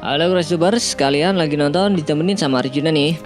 Halo Grasubers, kalian lagi nonton ditemenin sama Arjuna nih.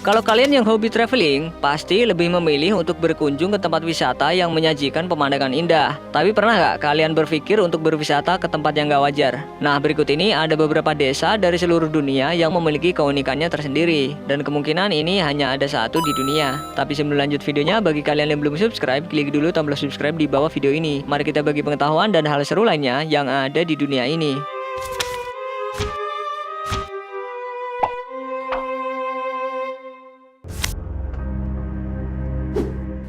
Kalau kalian yang hobi traveling, pasti lebih memilih untuk berkunjung ke tempat wisata yang menyajikan pemandangan indah. Tapi pernah nggak kalian berpikir untuk berwisata ke tempat yang nggak wajar? Nah, berikut ini ada beberapa desa dari seluruh dunia yang memiliki keunikannya tersendiri. Dan kemungkinan ini hanya ada satu di dunia. Tapi sebelum lanjut videonya, bagi kalian yang belum subscribe, klik dulu tombol subscribe di bawah video ini. Mari kita bagi pengetahuan dan hal seru lainnya yang ada di dunia ini.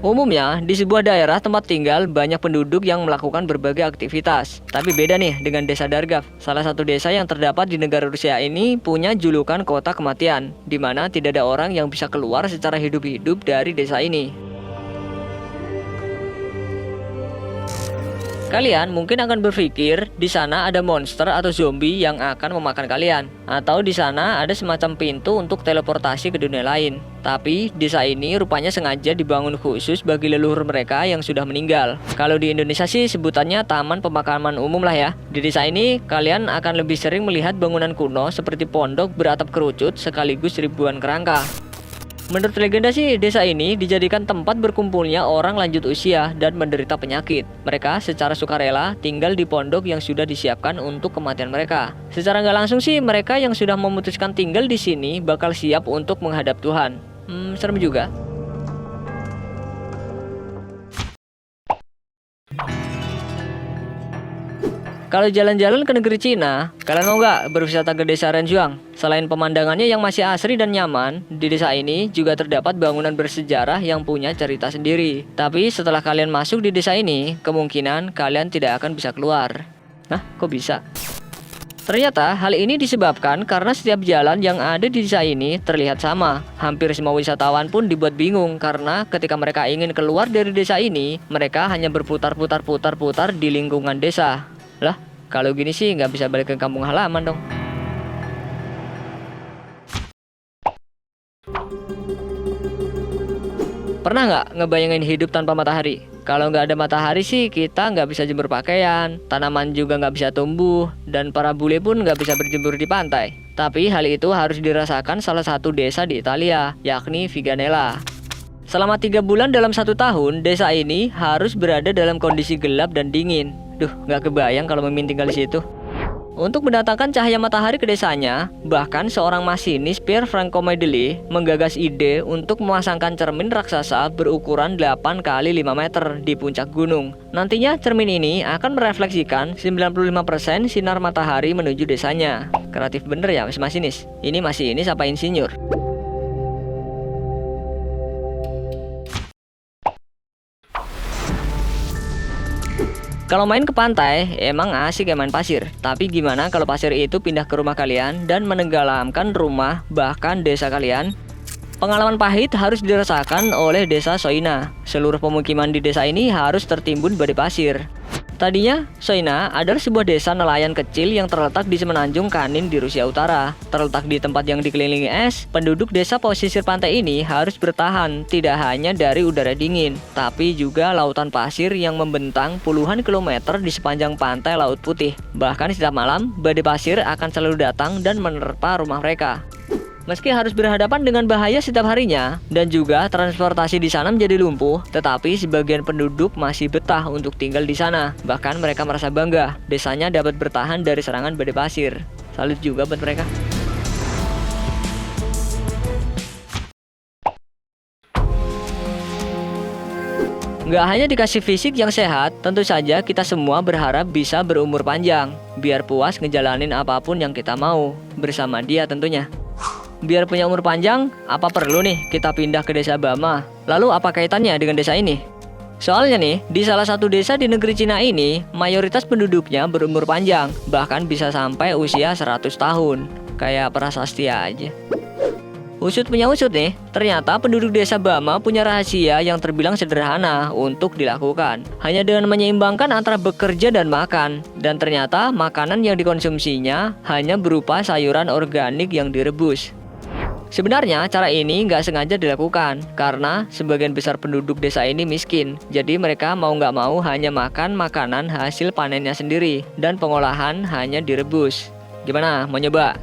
Umumnya, di sebuah daerah tempat tinggal banyak penduduk yang melakukan berbagai aktivitas. Tapi beda nih dengan desa Dargav. Salah satu desa yang terdapat di negara Rusia ini punya julukan kota kematian, di mana tidak ada orang yang bisa keluar secara hidup-hidup dari desa ini. Kalian mungkin akan berpikir di sana ada monster atau zombie yang akan memakan kalian, atau di sana ada semacam pintu untuk teleportasi ke dunia lain. Tapi desa ini rupanya sengaja dibangun khusus bagi leluhur mereka yang sudah meninggal. Kalau di Indonesia sih sebutannya taman pemakaman umum lah ya. Di desa ini kalian akan lebih sering melihat bangunan kuno seperti pondok beratap kerucut sekaligus ribuan kerangka. Menurut legenda sih, desa ini dijadikan tempat berkumpulnya orang lanjut usia dan menderita penyakit. Mereka secara sukarela tinggal di pondok yang sudah disiapkan untuk kematian mereka. Secara nggak langsung sih, mereka yang sudah memutuskan tinggal di sini bakal siap untuk menghadap Tuhan. Serem juga. Kalau jalan-jalan ke negeri Cina, kalian mau nggak berwisata ke desa Renjuang? Selain pemandangannya yang masih asri dan nyaman, di desa ini juga terdapat bangunan bersejarah yang punya cerita sendiri. Tapi setelah kalian masuk di desa ini, kemungkinan kalian tidak akan bisa keluar. Nah, kok bisa? Ternyata hal ini disebabkan karena setiap jalan yang ada di desa ini terlihat sama. Hampir semua wisatawan pun dibuat bingung karena ketika mereka ingin keluar dari desa ini, mereka hanya berputar-putar di lingkungan desa. Lah, kalau gini sih nggak bisa balik ke kampung halaman dong. Pernah nggak ngebayangin hidup tanpa matahari? Kalau nggak ada matahari sih kita nggak bisa jemur pakaian, tanaman juga nggak bisa tumbuh, dan para bule pun nggak bisa berjemur di pantai. Tapi hal itu harus dirasakan salah satu desa di Italia, yakni Viganella. Selama 3 bulan dalam 1 tahun, desa ini harus berada dalam kondisi gelap dan dingin. Duh, nggak kebayang kalau Mimin tinggal di situ. Untuk mendatangkan cahaya matahari ke desanya, bahkan seorang masinis Pierre Franco Medeli menggagas ide untuk memasangkan cermin raksasa berukuran 8 kali 5 meter di puncak gunung. Nantinya cermin ini akan merefleksikan 95% sinar matahari menuju desanya. Kreatif bener ya masinis. Ini masinis apa insinyur? Kalau main ke pantai, emang asik ya main pasir. Tapi gimana kalau pasir itu pindah ke rumah kalian dan menenggelamkan rumah bahkan desa kalian? Pengalaman pahit harus dirasakan oleh desa Soina. Seluruh pemukiman di desa ini harus tertimbun badai pasir. Tadinya, Soina adalah sebuah desa nelayan kecil yang terletak di semenanjung Kanin di Rusia Utara. Terletak di tempat yang dikelilingi es, penduduk desa pesisir pantai ini harus bertahan tidak hanya dari udara dingin, tapi juga lautan pasir yang membentang puluhan kilometer di sepanjang pantai Laut Putih. Bahkan setiap malam, badai pasir akan selalu datang dan menerpa rumah mereka. Meski harus berhadapan dengan bahaya setiap harinya dan juga transportasi di sana menjadi lumpuh, tetapi sebagian penduduk masih betah untuk tinggal di sana. Bahkan mereka merasa bangga desanya dapat bertahan dari serangan badai pasir. Salut juga buat mereka. Nggak hanya dikasih fisik yang sehat, tentu saja kita semua berharap bisa berumur panjang, biar puas ngejalanin apapun yang kita mau, bersama dia tentunya. Biar punya umur panjang, apa perlu nih kita pindah ke desa Bama? Lalu apa kaitannya dengan desa ini? Soalnya nih, di salah satu desa di negeri Cina ini, mayoritas penduduknya berumur panjang, bahkan bisa sampai usia 100 tahun. Kayak prasasti aja. Usut punya usut nih, ternyata penduduk desa Bama punya rahasia yang terbilang sederhana untuk dilakukan. Hanya dengan menyeimbangkan antara bekerja dan makan. Dan ternyata makanan yang dikonsumsinya hanya berupa sayuran organik yang direbus. Sebenarnya cara ini nggak sengaja dilakukan karena sebagian besar penduduk desa ini miskin. Jadi mereka mau nggak mau hanya makan makanan hasil panennya sendiri dan pengolahan hanya direbus. Gimana, mau nyoba?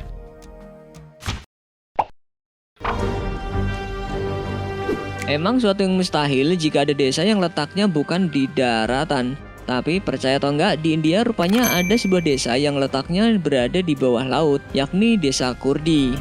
Emang suatu yang mustahil jika ada desa yang letaknya bukan di daratan. Tapi percaya atau enggak, di India rupanya ada sebuah desa yang letaknya berada di bawah laut, yakni desa Kurdi.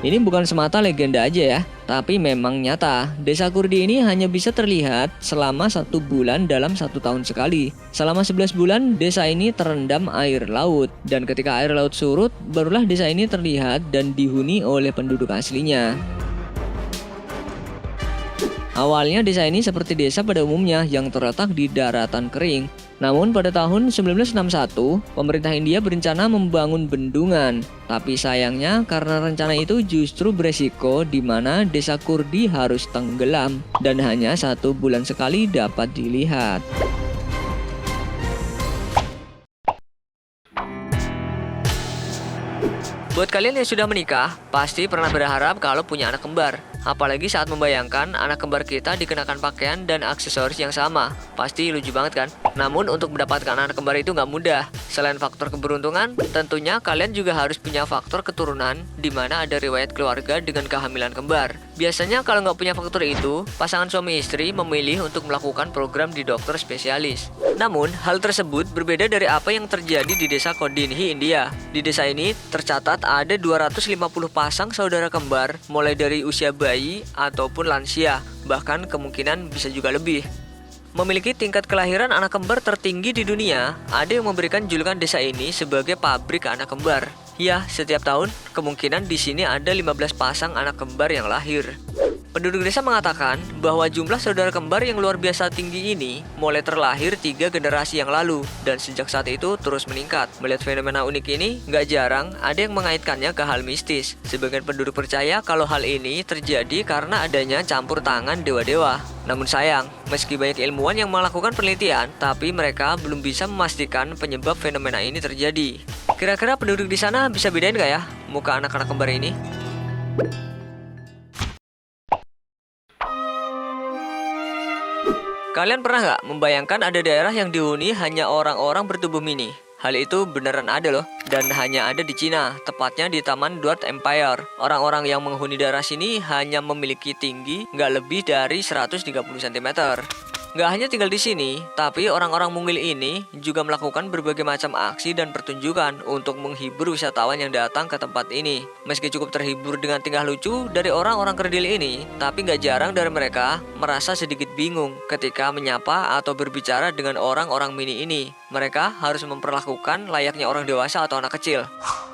Ini bukan semata legenda aja ya, tapi memang nyata. Desa Kurdi ini hanya bisa terlihat selama 1 bulan dalam 1 tahun sekali. Selama 11 bulan, desa ini terendam air laut. Dan ketika air laut surut, barulah desa ini terlihat dan dihuni oleh penduduk aslinya. Awalnya desa ini seperti desa pada umumnya yang terletak di daratan kering. Namun pada tahun 1961, pemerintah India berencana membangun bendungan. Tapi sayangnya karena rencana itu justru beresiko di mana desa Kurdi harus tenggelam dan hanya 1 bulan sekali dapat dilihat. Buat kalian yang sudah menikah, pasti pernah berharap kalau punya anak kembar. Apalagi saat membayangkan anak kembar kita dikenakan pakaian dan aksesoris yang sama. Pasti lucu banget kan? Namun untuk mendapatkan anak kembar itu nggak mudah. Selain faktor keberuntungan, tentunya kalian juga harus punya faktor keturunan di mana ada riwayat keluarga dengan kehamilan kembar. Biasanya kalau nggak punya faktor itu, pasangan suami istri memilih untuk melakukan program di dokter spesialis. Namun, hal tersebut berbeda dari apa yang terjadi di desa Kodinhi, India. Di desa ini tercatat ada 250 pasang saudara kembar, mulai dari usia bayi ataupun lansia, bahkan kemungkinan bisa juga lebih. Memiliki tingkat kelahiran anak kembar tertinggi di dunia, ada yang memberikan julukan desa ini sebagai pabrik anak kembar. Ya, setiap tahun kemungkinan di sini ada 15 pasang anak kembar yang lahir. Penduduk desa mengatakan bahwa jumlah saudara kembar yang luar biasa tinggi ini mulai terlahir 3 generasi yang lalu dan sejak saat itu terus meningkat. Melihat fenomena unik ini, nggak jarang ada yang mengaitkannya ke hal mistis. Sebagian penduduk percaya kalau hal ini terjadi karena adanya campur tangan dewa-dewa. Namun sayang, meski banyak ilmuwan yang melakukan penelitian, tapi mereka belum bisa memastikan penyebab fenomena ini terjadi. Kira-kira penduduk di sana bisa bedain nggak ya muka anak-anak kembar ini? Kalian pernah nggak membayangkan ada daerah yang dihuni hanya orang-orang bertubuh mini? Hal itu beneran ada loh, dan hanya ada di Cina, tepatnya di Taman Duat Empire. Orang-orang yang menghuni daerah sini hanya memiliki tinggi nggak lebih dari 130 cm. Nggak hanya tinggal di sini, tapi orang-orang mungil ini juga melakukan berbagai macam aksi dan pertunjukan untuk menghibur wisatawan yang datang ke tempat ini. Meski cukup terhibur dengan tingkah lucu dari orang-orang kerdil ini, tapi nggak jarang dari mereka merasa sedikit bingung ketika menyapa atau berbicara dengan orang-orang mini ini. Mereka harus memperlakukan layaknya orang dewasa atau anak kecil.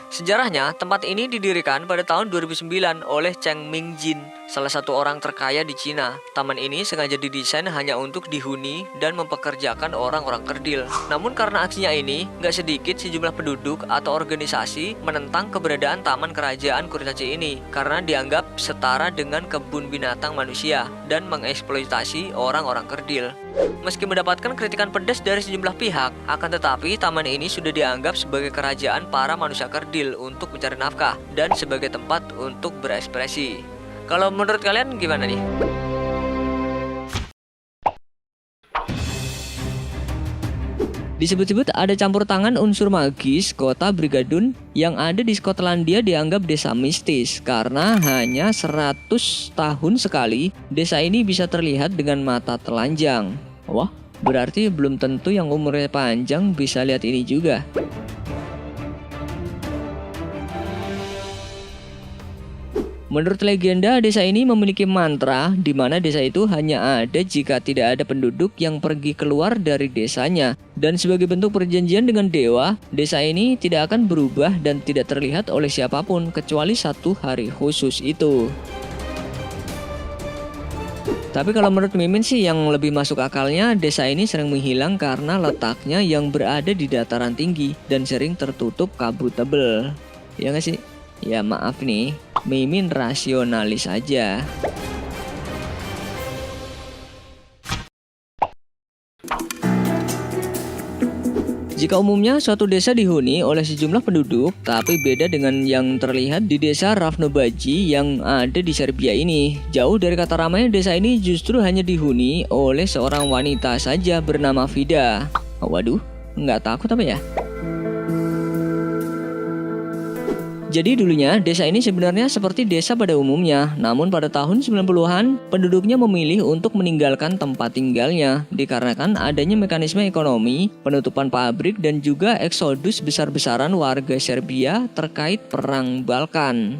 Sejarahnya, tempat ini didirikan pada tahun 2009 oleh Cheng Mingjin, salah satu orang terkaya di Cina. Taman ini sengaja didesain hanya untuk dihuni dan mempekerjakan orang-orang kerdil. Namun karena aksinya ini, nggak sedikit sejumlah penduduk atau organisasi menentang keberadaan Taman Kerajaan Kurcaci ini karena dianggap setara dengan kebun binatang manusia dan mengeksploitasi orang-orang kerdil. Meski mendapatkan kritikan pedas dari sejumlah pihak, akan tetapi taman ini sudah dianggap sebagai kerajaan para manusia kerdil untuk mencari nafkah dan sebagai tempat untuk berekspresi. Kalau menurut kalian gimana nih? Disebut-sebut ada campur tangan unsur magis kota Brigadoon yang ada di Skotlandia dianggap desa mistis karena hanya 100 tahun sekali desa ini bisa terlihat dengan mata telanjang. Wah, berarti belum tentu yang umurnya panjang bisa lihat ini juga. Menurut legenda, desa ini memiliki mantra di mana desa itu hanya ada jika tidak ada penduduk yang pergi keluar dari desanya. Dan sebagai bentuk perjanjian dengan dewa, desa ini tidak akan berubah dan tidak terlihat oleh siapapun kecuali 1 hari khusus itu. Tapi kalau menurut Mimin sih yang lebih masuk akalnya, desa ini sering menghilang karena letaknya yang berada di dataran tinggi dan sering tertutup kabut tebel. Ya nggak sih? Ya maaf nih, Mimin rasionalis aja. Jika umumnya suatu desa dihuni oleh sejumlah penduduk, tapi beda dengan yang terlihat di desa Ravnobaji yang ada di Serbia ini. Jauh dari kata ramai, desa ini justru hanya dihuni oleh seorang wanita saja bernama Vida. Waduh, nggak takut apa ya? Jadi dulunya desa ini sebenarnya seperti desa pada umumnya, namun pada tahun 90-an penduduknya memilih untuk meninggalkan tempat tinggalnya dikarenakan adanya mekanisme ekonomi, penutupan pabrik dan juga eksodus besar-besaran warga Serbia terkait perang Balkan.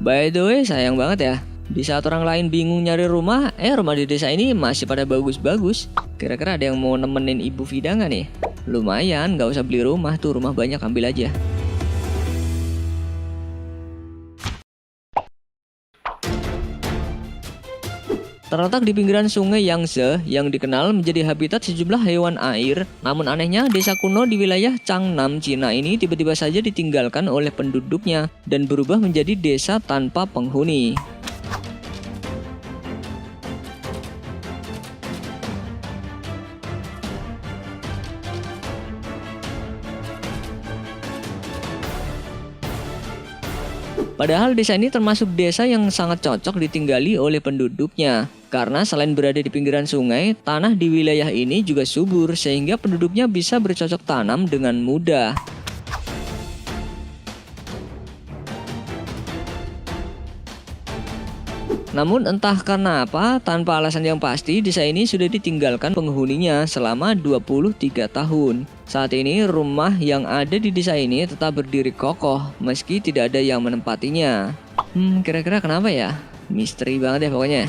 By the way, sayang banget ya. Di saat orang lain bingung nyari rumah, rumah di desa ini masih pada bagus-bagus. Kira-kira ada yang mau nemenin Ibu Vida nggak nih? Lumayan, nggak usah beli rumah tuh, rumah banyak ambil aja. Terletak di pinggiran sungai Yangtze yang dikenal menjadi habitat sejumlah hewan air, namun anehnya desa kuno di wilayah Changnam, Cina ini tiba-tiba saja ditinggalkan oleh penduduknya dan berubah menjadi desa tanpa penghuni. Padahal desa ini termasuk desa yang sangat cocok ditinggali oleh penduduknya. Karena selain berada di pinggiran sungai, tanah di wilayah ini juga subur sehingga penduduknya bisa bercocok tanam dengan mudah. Namun entah karena apa, tanpa alasan yang pasti, desa ini sudah ditinggalkan penghuninya selama 23 tahun. Saat ini rumah yang ada di desa ini tetap berdiri kokoh meski tidak ada yang menempatinya. Kira-kira kenapa ya? Misteri banget ya pokoknya.